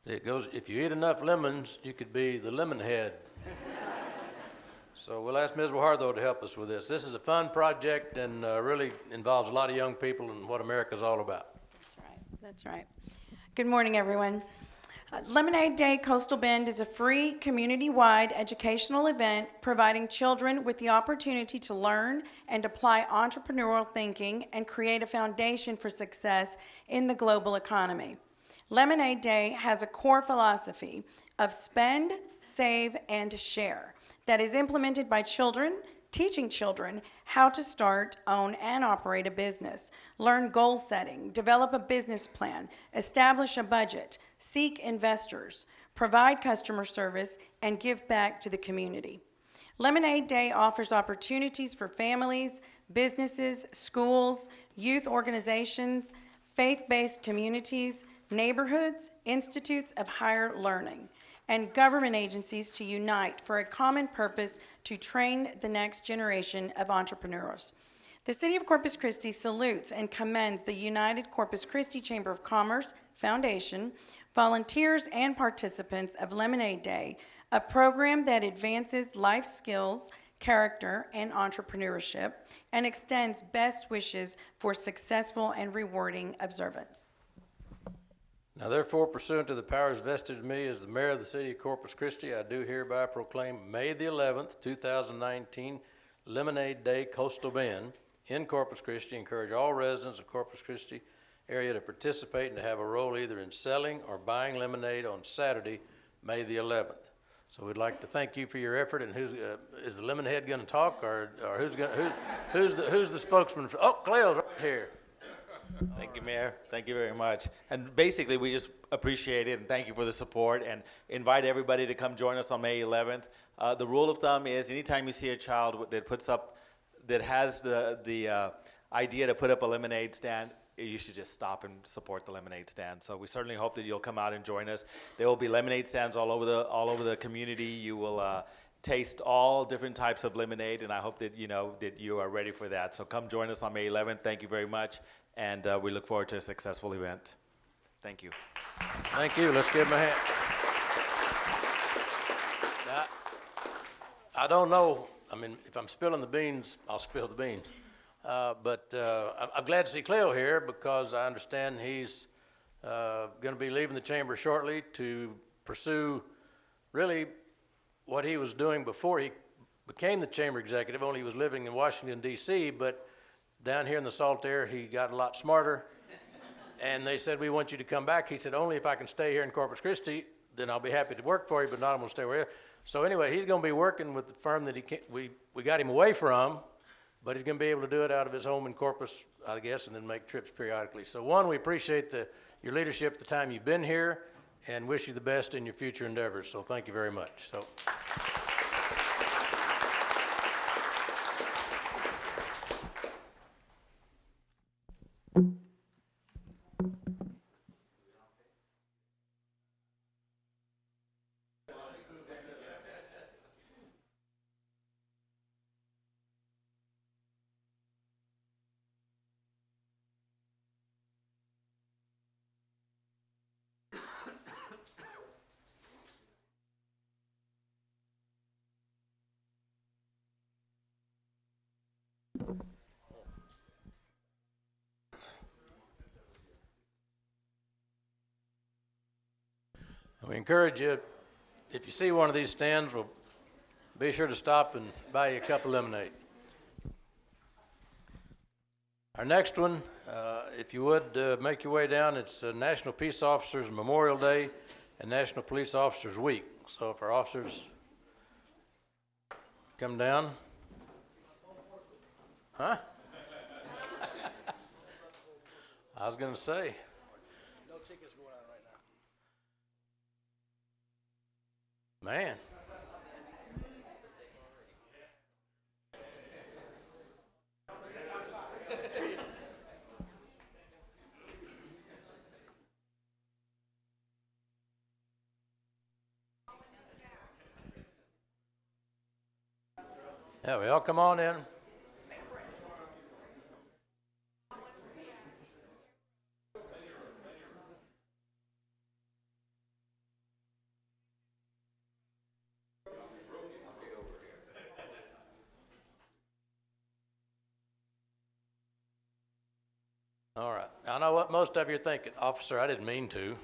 It goes, if you eat enough lemons, you could be the lemon head. So we'll ask Ms. Wahardo to help us with this. This is a fun project and really involves a lot of young people and what America's all about. That's right. That's right. Good morning, everyone. Lemonade Day Coastal Bend is a free, community-wide educational event providing children with the opportunity to learn and apply entrepreneurial thinking and create a foundation for success in the global economy. Lemonade Day has a core philosophy of spend, save, and share that is implemented by children, teaching children how to start, own, and operate a business, learn goal setting, develop a business plan, establish a budget, seek investors, provide customer service, and give back to the community. Lemonade Day offers opportunities for families, businesses, schools, youth organizations, faith-based communities, neighborhoods, institutes of higher learning, and government agencies to unite for a common purpose to train the next generation of entrepreneurs. The City of Corpus Christi salutes and commends the United Corpus Christi Chamber of Commerce Foundation, volunteers, and participants of Lemonade Day, a program that advances life skills, character, and entrepreneurship, and extends best wishes for successful and rewarding observance. Now, therefore, pursuant to the powers vested in me as the mayor of the city of Corpus Christi, I do hereby proclaim May the 11th, 2019, Lemonade Day Coastal Bend in Corpus Christi. Encourage all residents of Corpus Christi area to participate and to have a role either in selling or buying lemonade on Saturday, May the 11th. So we'd like to thank you for your effort. And is the lemon head going to talk, or who's the spokesman? Oh, Cleo's right here. Thank you, Mayor. Thank you very much. And basically, we just appreciate it and thank you for the support and invite everybody to come join us on May 11th. The rule of thumb is anytime you see a child that has the idea to put up a lemonade stand, you should just stop and support the lemonade stand. So we certainly hope that you'll come out and join us. There will be lemonade stands all over the community. You will taste all different types of lemonade, and I hope that you are ready for that. So come join us on May 11th. Thank you very much. And we look forward to a successful event. Thank you. Thank you. Let's give him a hand. Now, I don't know. I mean, if I'm spilling the beans, I'll spill the beans. But I'm glad to see Cleo here because I understand he's going to be leaving the chamber shortly to pursue really what he was doing before he became the chamber executive, only he was living in Washington, D.C., but down here in the salt air, he got a lot smarter, and they said, we want you to come back. He said, only if I can stay here in Corpus Christi, then I'll be happy to work for you, but not I'm going to stay over here. So anyway, he's going to be working with the firm that we got him away from, but he's going to be able to do it out of his home in Corpus, I guess, and then make trips periodically. So one, we appreciate your leadership the time you've been here, and wish you the best in your future endeavors. So thank you very much. So. We encourage you, if you see one of these stands, we'll be sure to stop and buy you a cup of lemonade. Our next one, if you would make your way down, it's National Peace Officers Memorial Day and National Police Officers Week. So if our officers come down. Huh? I was going to say. No tickets going on right now. Man. Yeah, we all come on in. All right. I know what most of you are thinking. Officer, I didn't mean to.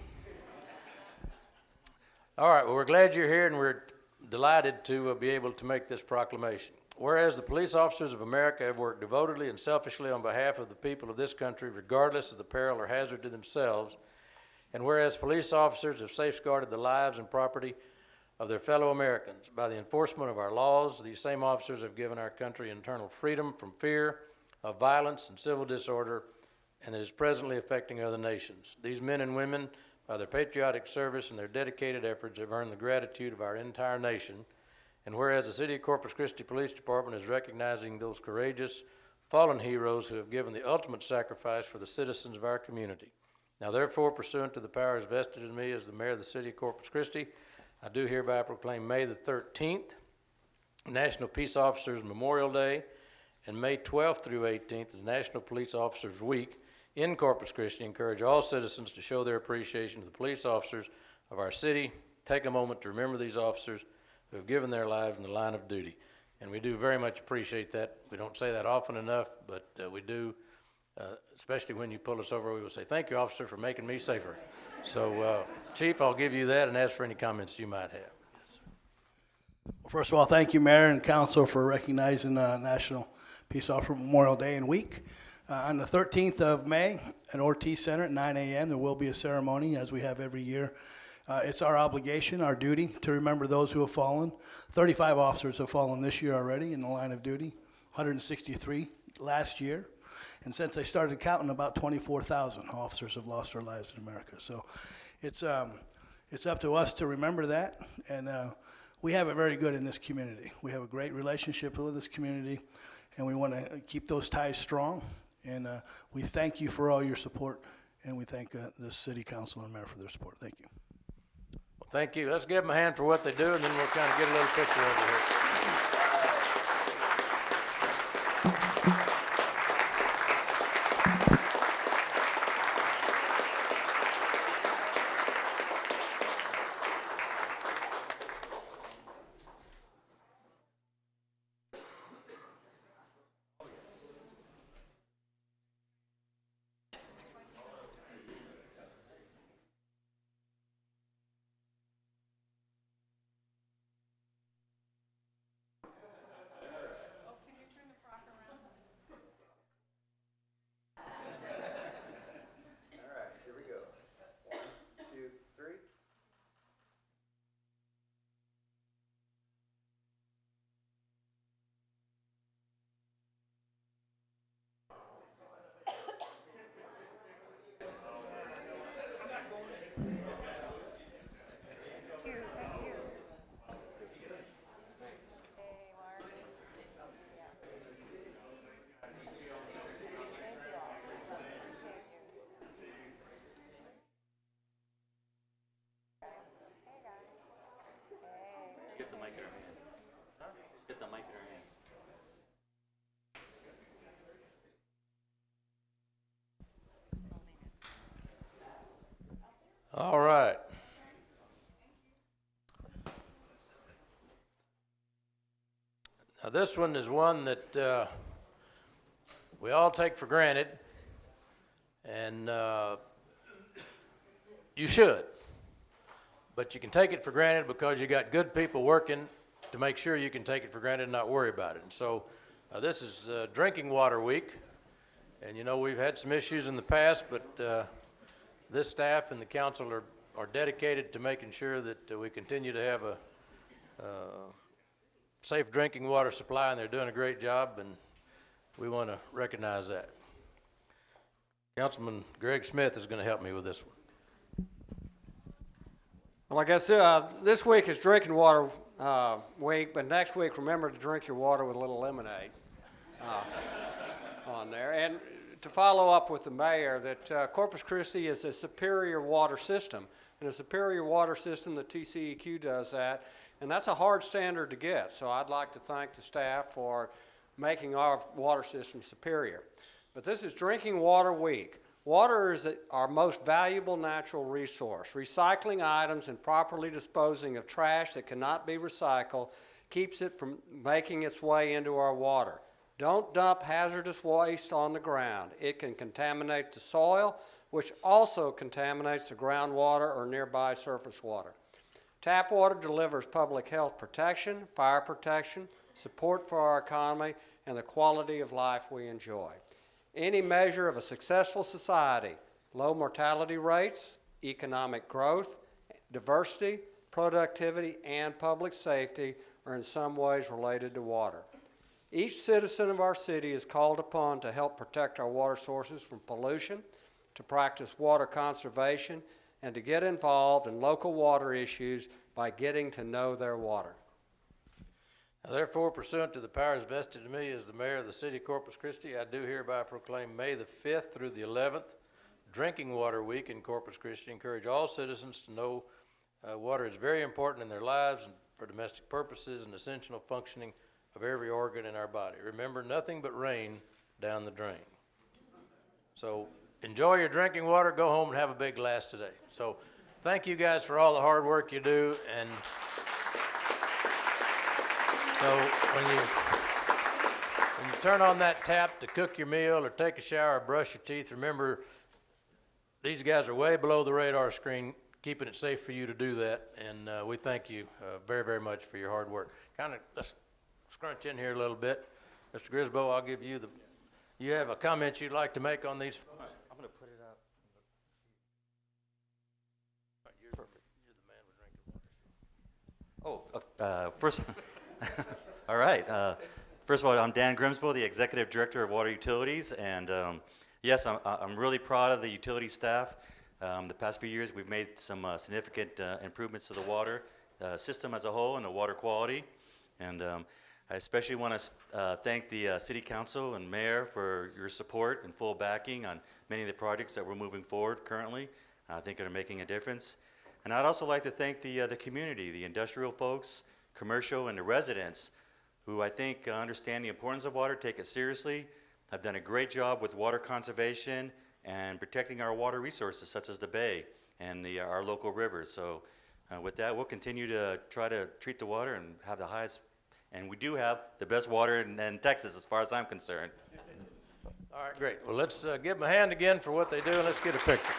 All right, well, we're glad you're here, and we're delighted to be able to make this proclamation. Whereas the police officers of America have worked devotedly and selfishly on behalf of the people of this country, regardless of the peril or hazard to themselves, and whereas police officers have safeguarded the lives and property of their fellow Americans by the enforcement of our laws, these same officers have given our country internal freedom from fear of violence and civil disorder, and that is presently affecting other nations. These men and women, by their patriotic service and their dedicated efforts, have earned the gratitude of our entire nation. And whereas the City of Corpus Christi Police Department is recognizing those courageous fallen heroes who have given the ultimate sacrifice for the citizens of our community. Now therefore, pursuant to the powers vested in me as the mayor of the City of Corpus Christi, I do hereby proclaim May the 13th, National Peace Officers Memorial Day, and May 12th through 18th is National Police Officers Week in Corpus Christi. Encourage all citizens to show their appreciation to the police officers of our city. Take a moment to remember these officers who have given their lives in the line of duty. And we do very much appreciate that. We don't say that often enough, but we do, especially when you pull us over, we will say, thank you, officer, for making me safer. So, Chief, I'll give you that and ask for any comments you might have. Well, first of all, thank you, Mayor and Council, for recognizing National Peace Officer Memorial Day and Week. On the 13th of May at Ortiz Center at 9 a.m., there will be a ceremony, as we have every year. It's our obligation, our duty, to remember those who have fallen. 35 officers have fallen this year already in the line of duty, 163 last year. And since they started counting, about 24,000 officers have lost their lives in America. So it's up to us to remember that. And we have it very good in this community. We have a great relationship with this community, and we want to keep those ties strong. And we thank you for all your support, and we thank the City Council and Mayor for their support. Thank you. Well, thank you. Let's give them a hand for what they do, and then we'll kind of get a little picture over here. Get the mic in her hand. Get the mic in her hand. All right. Now this one is one that we all take for granted, and you should. But you can take it for granted because you got good people working to make sure you can take it for granted and not worry about it. And so this is Drinking Water Week, and you know we've had some issues in the past, but this staff and the council are dedicated to making sure that we continue to have a safe drinking water supply, and they're doing a great job, and we want to recognize that. Councilman Greg Smith is going to help me with this one. Well, I guess this week is Drinking Water Week, but next week, remember to drink your water with a little lemonade on there. And to follow up with the mayor, that Corpus Christi is a superior water system. And a superior water system, the TCEQ does that, and that's a hard standard to get. So I'd like to thank the staff for making our water system superior. But this is Drinking Water Week. Water is our most valuable natural resource. Recycling items and properly disposing of trash that cannot be recycled keeps it from making its way into our water. Don't dump hazardous waste on the ground. It can contaminate the soil, which also contaminates the groundwater or nearby surface water. Tap water delivers public health protection, fire protection, support for our economy, and the quality of life we enjoy. Any measure of a successful society, low mortality rates, economic growth, diversity, productivity, and public safety are in some ways related to water. Each citizen of our city is called upon to help protect our water sources from pollution, to practice water conservation, and to get involved in local water issues by getting to know their water. Now, therefore, pursuant to the powers vested in me as the mayor of the city of Corpus Christi, I do hereby proclaim May the 5th through the 11th, Drinking Water Week in Corpus Christi. Encourage all citizens to know water is very important in their lives and for domestic purposes and essential functioning of every organ in our body. Remember, nothing but rain down the drain. So enjoy your drinking water. Go home and have a big glass today. So thank you guys for all the hard work you do. And so when you turn on that tap to cook your meal or take a shower or brush your teeth, remember these guys are way below the radar screen, keeping it safe for you to do that. And we thank you very, very much for your hard work. Let's scrunch in here a little bit. Mr. Grisbo, I'll give you you have a comment you'd like to make on these? I'm going to put it up. You're perfect. You're the man with drinking water. First, all right. First of all, I'm Dan Grimsbo, the Executive Director of Water Utilities, and yes, I'm really proud of the utility staff. The past few years, we've made some significant improvements to the water system as a whole and the water quality, and I especially want to thank the City Council and Mayor for your support and full backing on many of the projects that we're moving forward currently. I think are making a difference. And I'd also like to thank the community, the industrial folks, commercial, and the residents who I think understand the importance of water, take it seriously, have done a great job with water conservation and protecting our water resources such as the bay and our local rivers. So with that, we'll continue to try to treat the water and have the highest, and we do have the best water in Texas as far as I'm concerned. All right, great. Well, let's give them a hand again for what they do, and let's get a picture.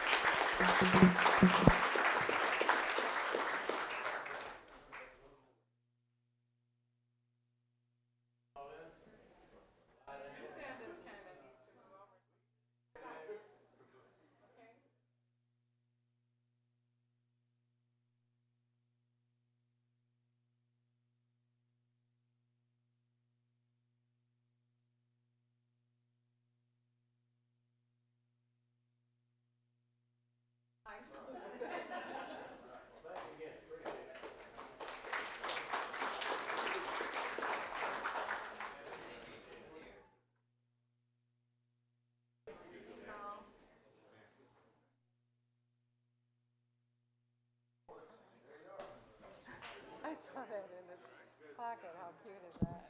I saw that in his pocket. How cute is that?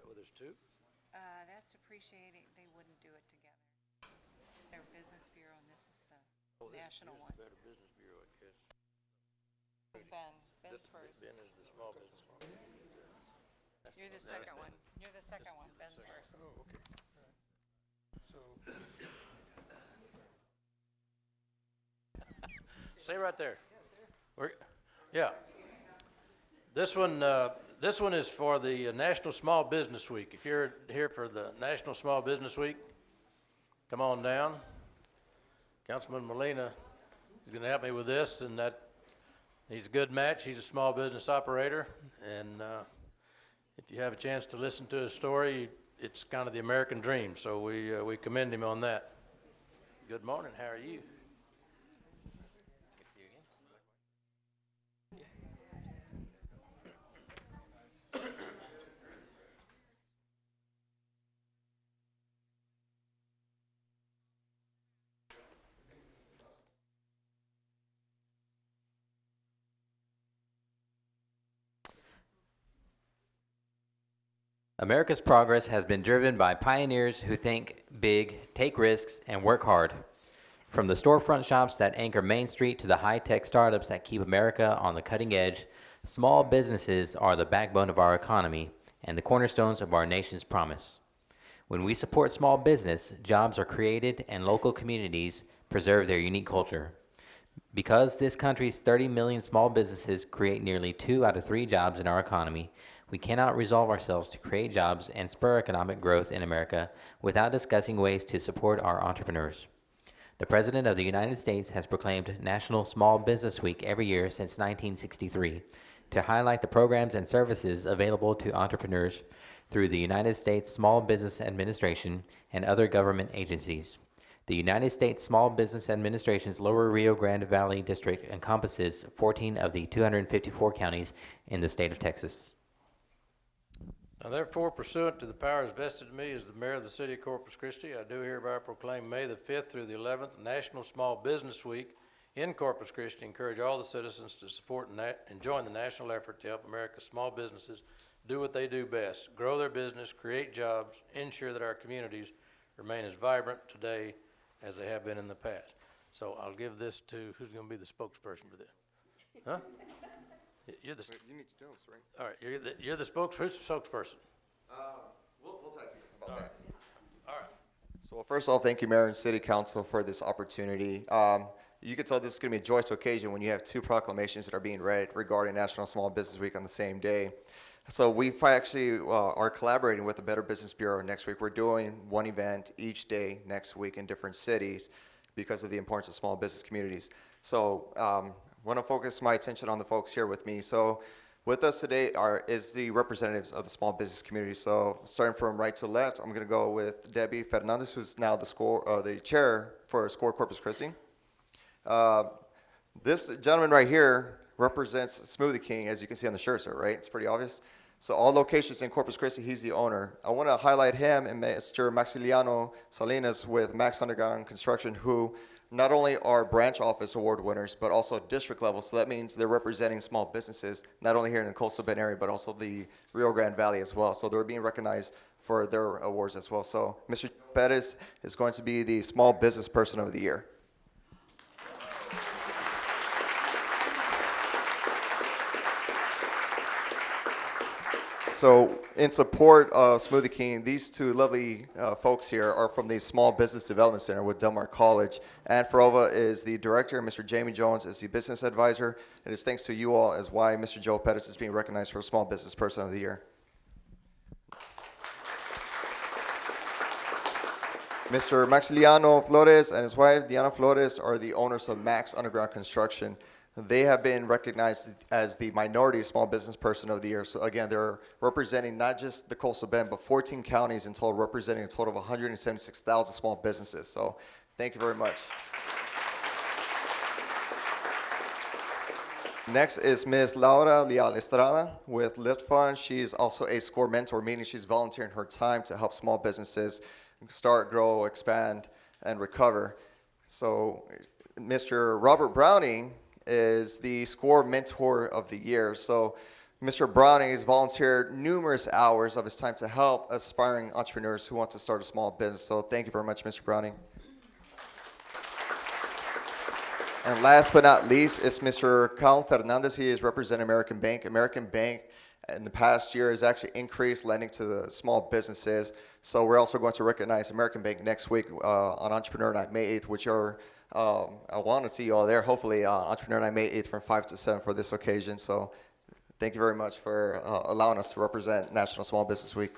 Well, there's two. That's appreciating. They wouldn't do it together. Their business bureau, and this is the national one. Better Business Bureau, I guess. Ben's first. Ben is the small business one. You're the second one. You're the second one. Ben's first. Oh, okay. Stay right there. Yeah. This one is for the National Small Business Week. If you're here for the National Small Business Week, come on down. Councilman Molina is going to help me with this, and he's a good match. He's a small business operator, and if you have a chance to listen to his story, it's kind of the American dream. So we commend him on that. Good morning. How are you? America's progress has been driven by pioneers who think big, take risks, and work hard. From the storefront shops that anchor Main Street to the high-tech startups that keep America on the cutting edge, small businesses are the backbone of our economy and the cornerstones of our nation's promise. When we support small business, jobs are created and local communities preserve their unique culture. Because this country's 30 million small businesses create nearly 2 out of 3 jobs in our economy, we cannot resolve ourselves to create jobs and spur economic growth in America without discussing ways to support our entrepreneurs. The President of the United States has proclaimed National Small Business Week every year since 1963 to highlight the programs and services available to entrepreneurs through the United States Small Business Administration and other government agencies. The United States Small Business Administration's Lower Rio Grande Valley District encompasses 14 of the 254 counties in the state of Texas. Now therefore, pursuant to the powers vested in me as the mayor of the city of Corpus Christi, I do hereby proclaim May the 5th through the 11th National Small Business Week in Corpus Christi. Encourage all the citizens to support and join the national effort to help America's small businesses do what they do best: grow their business, create jobs, ensure that our communities remain as vibrant today as they have been in the past. So I'll give this to, who's going to be the spokesperson for this? Huh? You're the, You need to tell us, right? all right, you're the who's the spokesperson? We'll talk to you about that. All right. So well, first off, thank you, Mayor and City Council, for this opportunity. You can tell this is going to be a joyous occasion when you have 2 proclamations that are being read regarding National Small Business Week on the same day. So we actually are collaborating with the Better Business Bureau next week. We're doing one event each day next week in different cities because of the importance of small business communities. So I want to focus my attention on the folks here with me. So with us today is the representatives of the small business community. So starting from right to left, I'm going to go with Debbie Fernandez, who's now the chair for SCORE Corpus Christi. This gentleman right here represents Smoothie King, as you can see on the shirt, sir, right? It's pretty obvious. So all locations in Corpus Christi, he's the owner. I want to highlight him and Mr. Maximiliano Salinas with Max Underground Construction, who not only are branch office award winners, but also district level. So that means they're representing small businesses, not only here in the Coastal Bend area, but also the Rio Grande Valley as well. So they're being recognized for their awards as well. So Mr. Perez is going to be the Small Business Person of the Year. So in support of Smoothie King, these 2 lovely folks here are from the Small Business Development Center with Del Mar College. Ann Ferova is the director, Mr. Jamie Jones is the business advisor. And it's thanks to you all as why Mr. Joe Pettis is being recognized for Small Business Person of the Year. Mr. Maximiliano Flores and his wife, Diana Flores, are the owners of Max Underground Construction. They have been recognized as the Minority Small Business Person of the Year. So again, they're representing not just the Coastal Bend, but 14 counties in total, representing a total of 176,000 small businesses. So thank you very much. Next is Ms. Laura Leal Estrada with Lift Fund. She's also a SCORE mentor, meaning she's volunteering her time to help small businesses start, grow, expand, and recover. So Mr. Robert Browning is the SCORE Mentor of the Year. So Mr. Browning has volunteered numerous hours of his time to help aspiring entrepreneurs who want to start a small business. So thank you very much, Mr. Browning. And last but not least is Mr. Cal Fernandez. He is representing American Bank. American Bank in the past year has actually increased lending to the small businesses. So we're also going to recognize American Bank next week on Entrepreneur Night, May 8th, which are I want to see you all there, hopefully, Entrepreneur Night, May 8th from 5 to 7 for this occasion. So thank you very much for allowing us to represent National Small Business Week.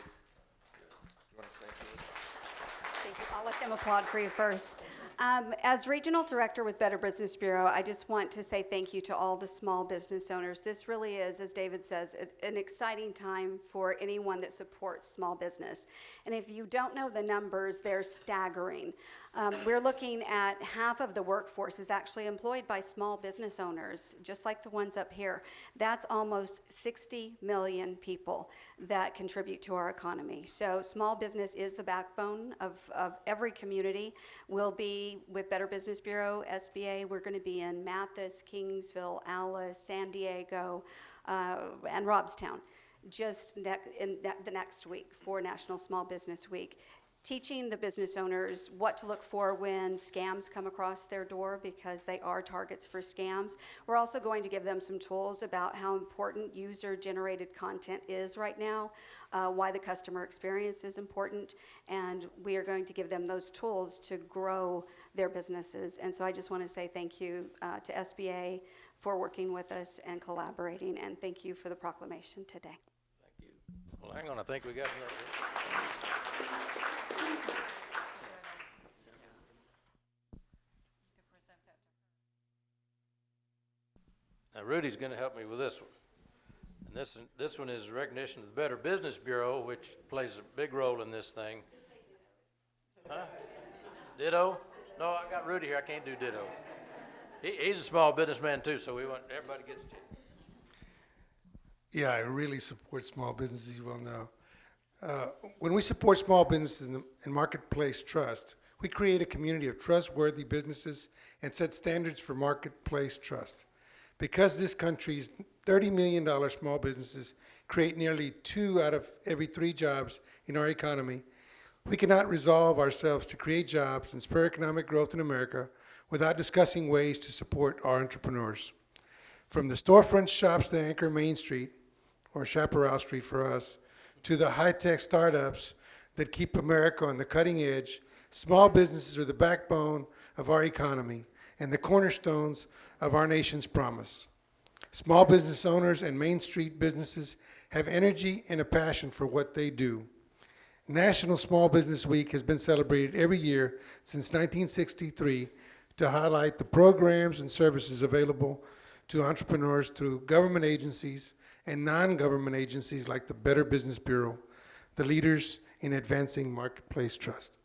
Thank you. I'll let them applaud for you first. As Regional Director with Better Business Bureau, I just want to say thank you to all the small business owners. This really is, as David says, an exciting time for anyone that supports small business. And if you don't know the numbers, they're staggering. We're looking at half of the workforce is actually employed by small business owners, just like the ones up here. That's almost 60 million people that contribute to our economy. So small business is the backbone of every community. We'll be with Better Business Bureau, SBA. We're going to be in Mathis, Kingsville, Alice, San Diego, and Robstown. just the next week for National Small Business Week, teaching the business owners what to look for when scams come across their door, because they are targets for scams. We're also going to give them some tools about how important user-generated content is right now, why the customer experience is important, and we are going to give them those tools to grow their businesses. And so I just want to say thank you to SBA for working with us and collaborating, and thank you for the proclamation today. Thank you. Well, hang on, I think we got another. Now, Rudy's going to help me with this one. And this one is recognition of the Better Business Bureau, which plays a big role in this thing. Huh? Ditto? No, I got Rudy here. I can't do ditto. He's a small businessman too, so we want everybody gets to. Yeah, I really support small businesses, you well know. When we support small businesses and marketplace trust, we create a community of trustworthy businesses and set standards for marketplace trust. Because this country's $30 million small businesses create nearly 2 out of every 3 jobs in our economy, we cannot resolve ourselves to create jobs and spur economic growth in America without discussing ways to support our entrepreneurs. From the storefront shops that anchor Main Street, or Chaparral Street for us, to the high-tech startups that keep America on the cutting edge, small businesses are the backbone of our economy and the cornerstones of our nation's promise. Small business owners and Main Street businesses have energy and a passion for what they do. National Small Business Week has been celebrated every year since 1963 to highlight the programs and services available to entrepreneurs through government agencies and non-government agencies like the Better Business Bureau, the leaders in advancing marketplace trust.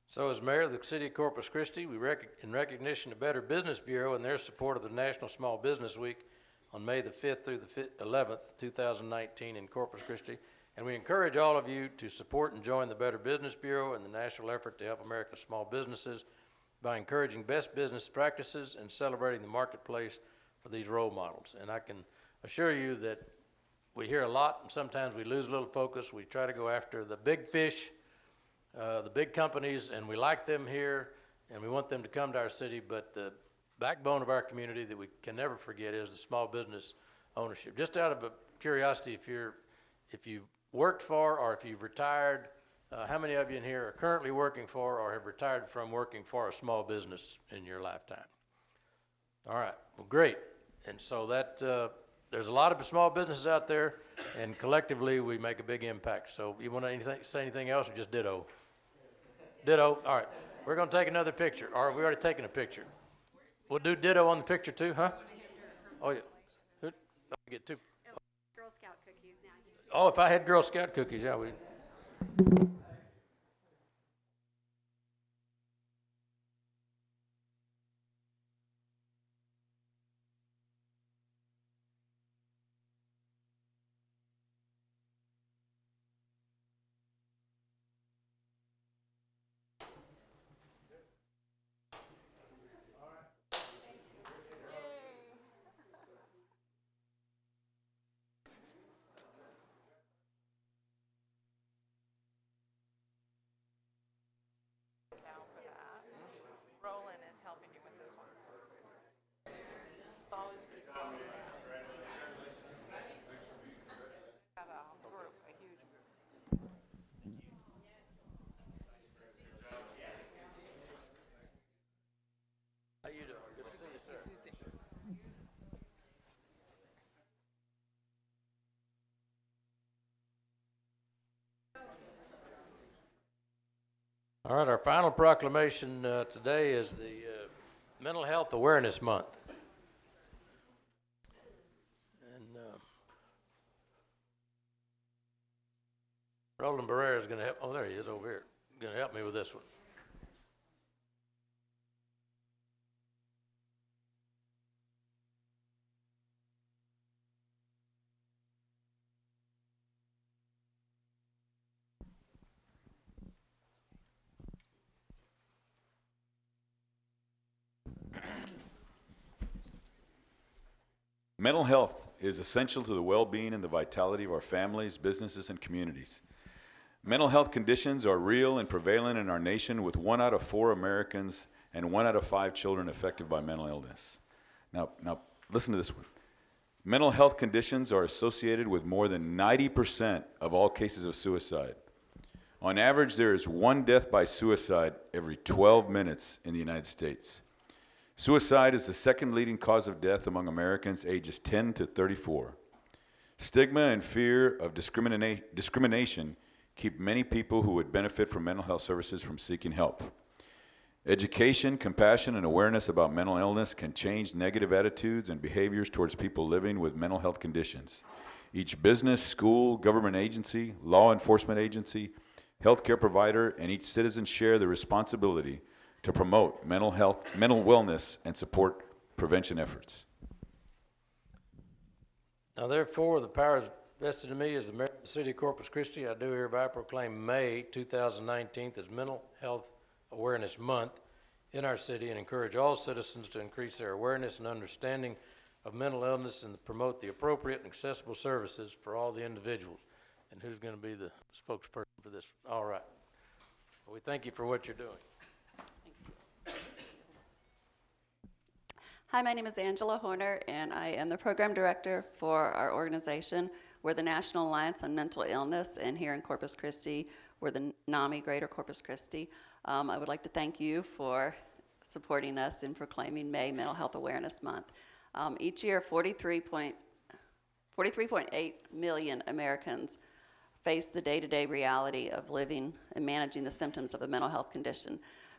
So as mayor of the city of Corpus Christi, in recognition of Better Business Bureau and their support of the National Small Business Week on May the 5th through the 11th, 2019 in Corpus Christi, and we encourage all of you to support and join the Better Business Bureau and the national effort to help America's small businesses by encouraging best business practices and celebrating the marketplace for these role models. And I can assure you that we hear a lot, and sometimes we lose a little focus. We try to go after the big fish, the big companies, and we like them here, and we want them to come to our city, but the backbone of our community that we can never forget is the small business ownership. Just out of curiosity, if you've worked for or if you've retired, how many of you in here are currently working for or have retired from working for a small business in your lifetime? All right, well, great. And so that, there's a lot of small businesses out there, and collectively we make a big impact. So you want to say anything else, or just ditto? Ditto. All right. We're going to take another picture. Or have we already taken a picture? We'll do ditto on the picture too, huh? Oh, yeah. Let me get 2. Girl Scout cookies now. Oh, if I had Girl Scout cookies, yeah, we. Roland is helping you with this one. Have a group, a huge group. How you doing? Good to see you, sir. All right, our final proclamation today is the Mental Health Awareness Month. And Roland Barrera is going to help. Oh, there he is over here. Going to help me with this one. Mental health is essential to the well-being and the vitality of our families, businesses, and communities. Mental health conditions are real and prevalent in our nation, with 1 out of 4 Americans and 1 out of 5 children affected by mental illness. Now listen to this one. Mental health conditions are associated with more than 90% of all cases of suicide. On average, there is 1 death by suicide every 12 minutes in the United States. Suicide is the second leading cause of death among Americans ages 10 to 34. Stigma and fear of discrimination keep many people who would benefit from mental health services from seeking help. Education, compassion, and awareness about mental illness can change negative attitudes and behaviors towards people living with mental health conditions. Each business, school, government agency, law enforcement agency, healthcare provider, and each citizen share the responsibility to promote mental health, mental wellness, and support prevention efforts. Now therefore, the powers vested in me as the mayor of the city of Corpus Christi, I do hereby proclaim May 2019 as Mental Health Awareness Month in our city, and encourage all citizens to increase their awareness and understanding of mental illness and promote the appropriate and accessible services for all the individuals. And who's going to be the spokesperson for this? All right. Well, we thank you for what you're doing. Hi, my name is Angela Horner, and I am the program director for our organization. We're the National Alliance on Mental Illness, and here in Corpus Christi, we're the NAMI Greater Corpus Christi. I would like to thank you for supporting us in proclaiming May Mental Health Awareness Month. Each year, 43.8 million Americans face the day-to-day reality of living and managing the symptoms of a mental health condition.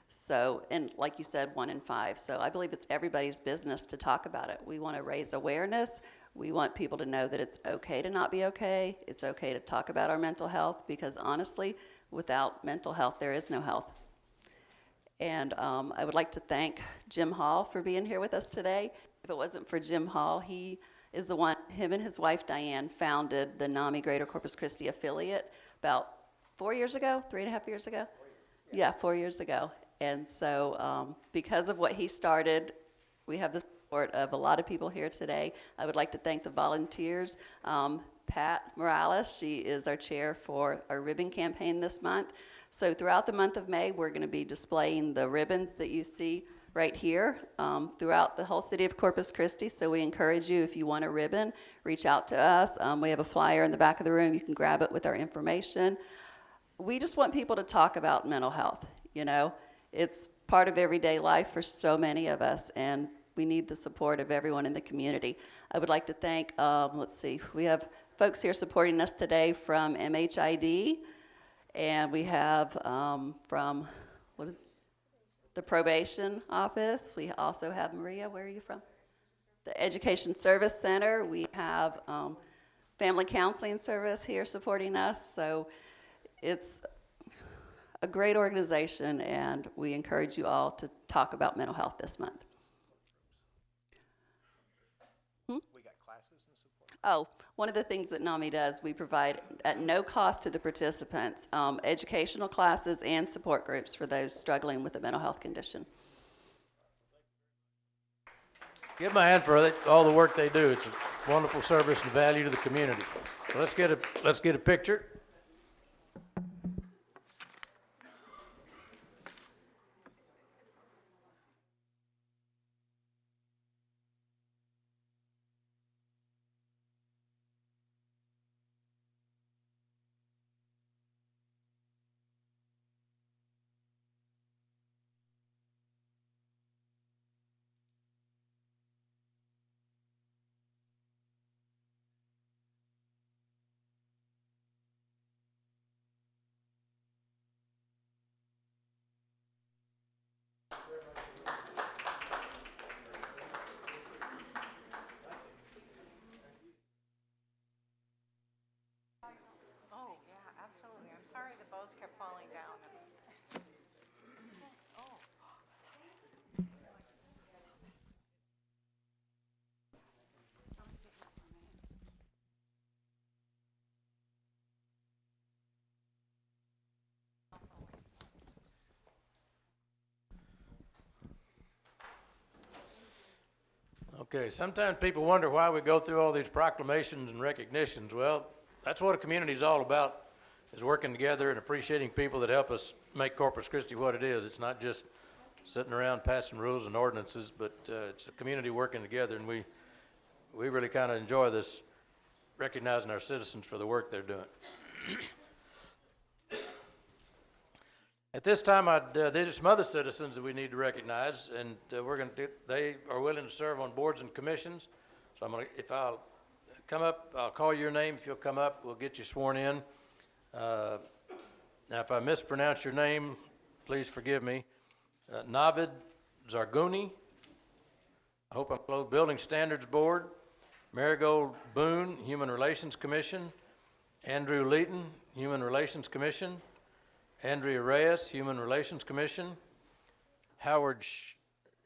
So, and like you said, 1 in 5. So I believe it's everybody's business to talk about it. We want to raise awareness. We want people to know that it's okay to not be okay. It's okay to talk about our mental health, because honestly, without mental health, there is no health. And I would like to thank Jim Hall for being here with us today. If it wasn't for Jim Hall, he is the one, him and his wife Diane founded the NAMI Greater Corpus Christi affiliate about 4 years ago, 3.5 years ago? Yeah, 4 years ago. And so because of what he started, we have the support of a lot of people here today. I would like to thank the volunteers. Pat Morales, she is our chair for our ribbon campaign this month. So throughout the month of May, we're going to be displaying the ribbons that you see right here throughout the whole city of Corpus Christi. So we encourage you, if you want a ribbon, reach out to us. We have a flyer in the back of the room. You can grab it with our information. We just want people to talk about mental health. You know, it's part of everyday life for so many of us, and we need the support of everyone in the community. I would like to thank, let's see, we have folks here supporting us today from MHID, and we have from the probation office. We also have, Maria, where are you from? The Education Service Center. We have Family Counseling Service here supporting us. So it's a great organization, and we encourage you all to talk about mental health this month. We got classes and support. Oh, one of the things that NAMI does, we provide at no cost to the participants educational classes and support groups for those struggling with a mental health condition. Give them a hand for all the work they do. It's a wonderful service and value to the community. So let's get a picture. Okay, sometimes people wonder why we go through all these proclamations and recognitions. Well, that's what a community is all about, is working together and appreciating people that help us make Corpus Christi what it is. It's not just sitting around passing rules and ordinances, but it's a community working together, and we really kind of enjoy this, recognizing our citizens for the work they're doing. At this time, there's some other citizens that we need to recognize, and they are willing to serve on boards and commissions. So if I'll come up, I'll call your name. If you'll come up, we'll get you sworn in. Now, if I mispronounce your name, please forgive me. Navid Zarguni, I hope I'm close, Building Standards Board. Marigold Boone, Human Relations Commission. Andrew Leeton, Human Relations Commission. Andrea Reyes, Human Relations Commission. Howard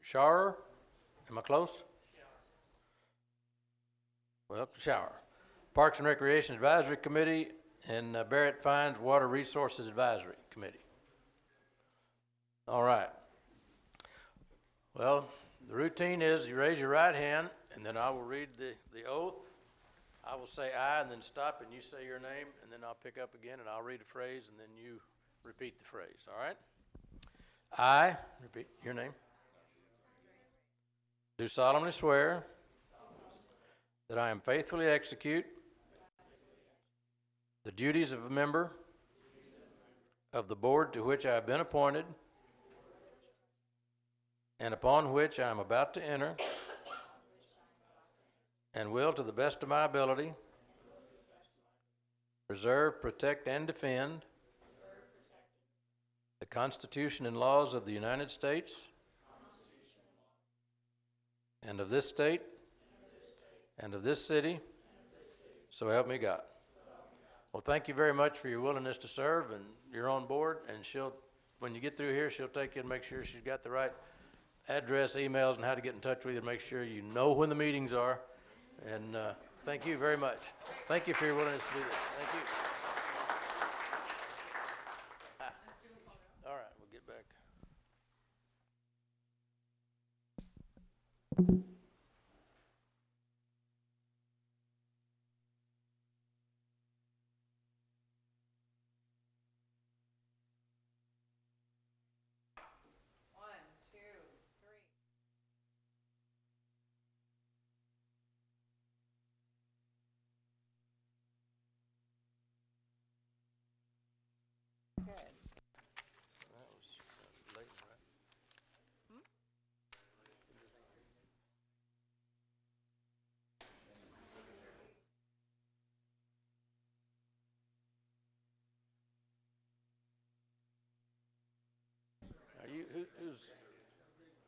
Schauer, am I close? Well, Schauer. Parks and Recreation Advisory Committee, and Barrett Fines, Water Resources Advisory Committee. All right. Well, the routine is you raise your right hand, and then I will read the oath. I will say aye, and then stop, and you say your name, and then I'll pick up again, and I'll read a phrase, and then you repeat the phrase, all right? I, repeat your name, do solemnly swear that I am faithfully execute the duties of a member of the board to which I have been appointed and upon which I am about to enter, and will, to the best of my ability, preserve, protect, and defend the Constitution and laws of the United States and of this state and of this city, so help me God. Well, thank you very much for your willingness to serve, and you're on board, and when you get through here, she'll take you and make sure she's got the right address, emails, and how to get in touch with you, and make sure you know when the meetings are. And thank you very much. Thank you for your willingness to do this. Thank you. All right, we'll get back.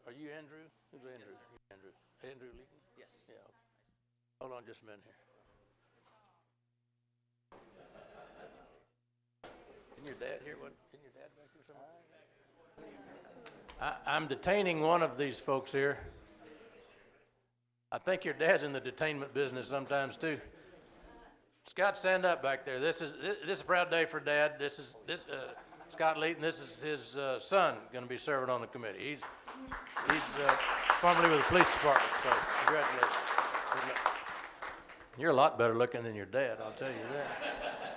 Are you Andrew? Who's Andrew? Andrew. Andrew Leeton? Yes. Yeah. Okay. Hold on just a minute here. Isn't your dad here? Isn't your dad back here somewhere? I'm detaining one of these folks here. I think your dad's in the detainment business sometimes too. Scott, stand up back there. This is a proud day for Dad. Scott Leeton, this is his son going to be serving on the committee. He's formerly with the police department, so congratulations. You're a lot better looking than your dad, I'll tell you that.